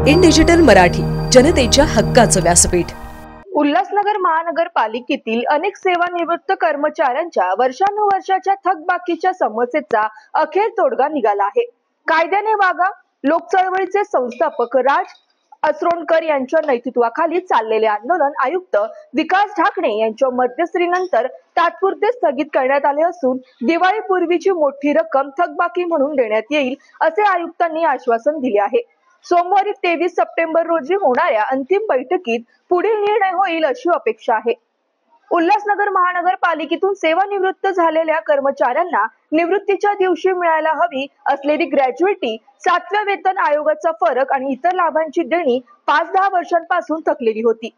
In digital Marathi, जनतेच्या हक्काचं व्यासपीठ। उल्हासनगर महानगरपालिकेतील अनेक सेवानिवृत्त कर्मचाऱ्यांच्या वर्षानुवर्षाच्या थकबाकीच्या समस्येचा अखेर तोडगा निघाला आहे। कायद्याने वागा लोकचळवळीचे संस्थापक राज असरोणकर यांच्या नेतृत्वाखाली चाललेले आंदोलन आयुक्त विकास ढाकणे यांच्या मध्यस्थीनंतर तात्पुरते स्थगित करण्यात आले असून दिवाळीपूर्वीची मोठी रक्कम थकबाकी म्हणून देण्यात येईल असे आयुक्तांनी आश्वासन दिले आहे। सोमवारी 23 सप्टेंबर रोजी होणाऱ्या अंतिम बैठकीत पुढील निर्णय होईल अशी अपेक्षा आहे। उल्हासनगर महानगरपालिकेतून सेवानिवृत्त झालेल्या कर्मचाऱ्यांना निवृत्तीच्या दिवशी मिळायला हवी असलेली ग्रॅज्युइटी, 7व्या वेतन आयोगाचा फरक आणि इतर लाभांची देणी 5-10 वर्षांपासून थकलेली होती।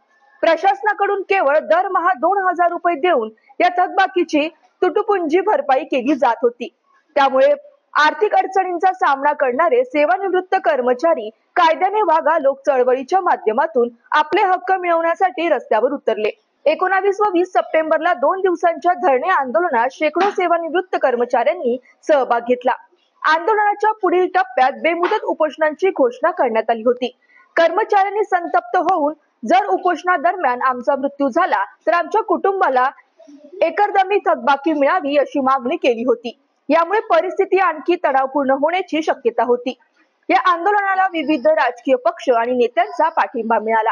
प्रशासनाकडून केवळ दरमहा 2000 रुपये देऊन या थकबाकीची तुटपुंजी भरपाई केली जात होती। त्यामुळे आर्थिक अडचणींचा सामना करणारे सेवानिवृत्त कर्मचारी कायद्याने वागा लोक चळवळीच्या माध्यमातून आपले हक्क मिळवण्यासाठी रस्त्यावर उतरले। 19 व 20 सप्टेंबरला 2 दिवसांच्या धरणे आंदोलनात शेकडो सेवानिवृत्त कर्मचाऱ्यांनी सहभाग घेतला। आंदोलनाच्या पुढील टप्प्यात बेमुदत उपोषणाची घोषणा करण्यात आली होती। कर्मचाऱ्यांनी संतप्त होऊन जर उपोषणादरम्यान आमचा मृत्यू झाला तर आमच्या कुटुंबाला एकरदमी थकबाकी मिळावी अशी मागणी केली होती। यामुळे परिस्थिती आणखी तणावपूर्ण होण्याची शक्यता होती। या आंदोलनाला विविध राजकीय पक्ष आणि नेत्यांचा पाठिंबा मिळाला।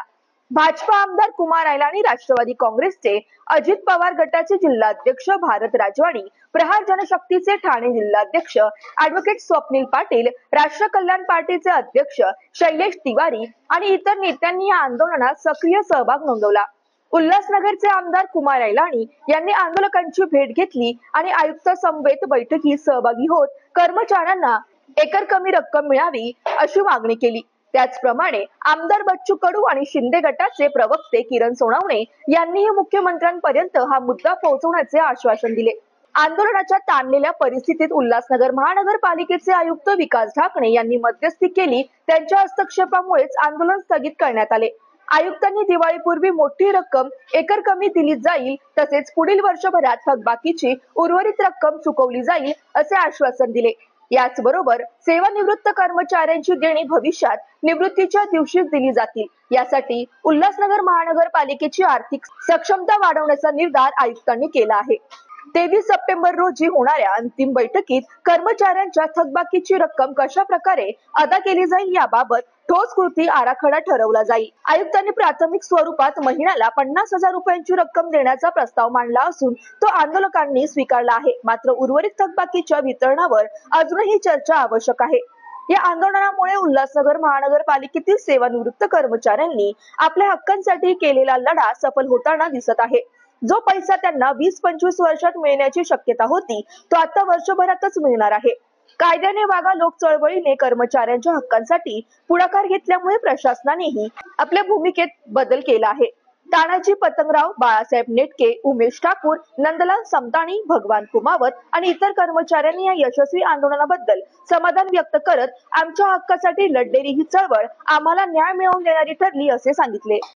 भाजपा आमदार कुमार आयला आणि राष्ट्रवादी काँग्रेसचे अजित पवार गटाचे जिल्हाध्यक्ष भारत राजवाडी, प्रहार जनशक्तीचे ठाणे जिल्हाध्यक्ष ॲडव्होकेट स्वप्नील पाटील, राष्ट्र कल्याण पार्टीचे अध्यक्ष शैलेश तिवारी आणि इतर नेत्यांनी या आंदोलनात सक्रिय सहभाग नोंदवला। उल्हासनगरचे आमदार कुमार आयलानी यांनी आंदोलकांची भेट घेतली आणि आयुक्त समवेत बैठकीत सहभागी होत कर्मचाऱ्यांना एकर कमी रक्कम मिळावी अशी मागणी केली। त्याचप्रमाणे आमदार बच्चू कडू आणि शिंदे गटाचे प्रवक्ते किरण सोनवणे यांनीही मुख्यमंत्र्यांपर्यंत हा मुद्दा पोहोचवण्याचे आश्वासन दिले। आंदोलनाच्या ताणलेल्या परिस्थितीत उल्हासनगर महानगरपालिकेचे आयुक्त विकास ढाकणे यांनी मध्यस्थी केली। त्यांच्या हस्तक्षेपामुळेच आंदोलन स्थगित करण्यात आले। आयुक्तांनी दिवाळीपूर्वी मोठी रक्कम एकर कमी दिली जाईल, तसेच पुढील वर्षभरात थकबाकीची उर्वरित रक्कम चुकवली जाईल असे आश्वासन दिले। याचबरोबर सेवानिवृत्त कर्मचाऱ्यांची देणी भविष्यात निवृत्तीच्या दिवशीच दिली जातील, यासाठी उल्हासनगर महानगरपालिकेची आर्थिक सक्षमता वाढवण्याचा निर्धार आयुक्तांनी केला आहे। 23 सप्टेंबर रोजी होणाऱ्या अंतिम बैठकीत कर्मचाऱ्यांच्या थकबाकीची रक्कम कशा प्रकारे अदा केली जाईल याबाबत ठोस कृती आराखडा ठरवला जाईल। आयुक्तांनी प्राथमिक स्वरूपात महिन्याला 50,000 रुपयांची रक्कम देण्याचा प्रस्ताव मांडला असून तो आंदोलकांनी स्वीकारला आहे। मात्र उर्वरित थकबाकीच्या वितरणावर अजूनही चर्चा आवश्यक आहे। या आंदोलनामुळे उल्हासनगर महानगरपालिकेतील सेवानिवृत्त कर्मचाऱ्यांनी आपल्या हक्कांसाठी केलेला लढा सफल होताना दिसत आहे। जो पैसा त्यांना 20-25 वर्षात मिळण्याची शक्यता होती तो आता वर्षभरातच मिळणार आहे। कायद्याने वागा लोक चळवळीने कर्मचाऱ्यांच्या हक्कांसाठी पुढाकार घेतल्यामुळे प्रशासनानेही आपल्या भूमिकेत बदल केला आहे। तानाजी पतंगराव, बाळासाहेब नेटके, उमेश ठाकूर, नंदलाल समताणी, भगवान कुमावत आणि इतर कर्मचाऱ्यांनी या यशस्वी आंदोलनाबद्दल समाधान व्यक्त करत आमच्या हक्कासाठी लढलेली ही चळवळ आम्हाला न्याय मिळवून देणारी ठरली असे सांगितले।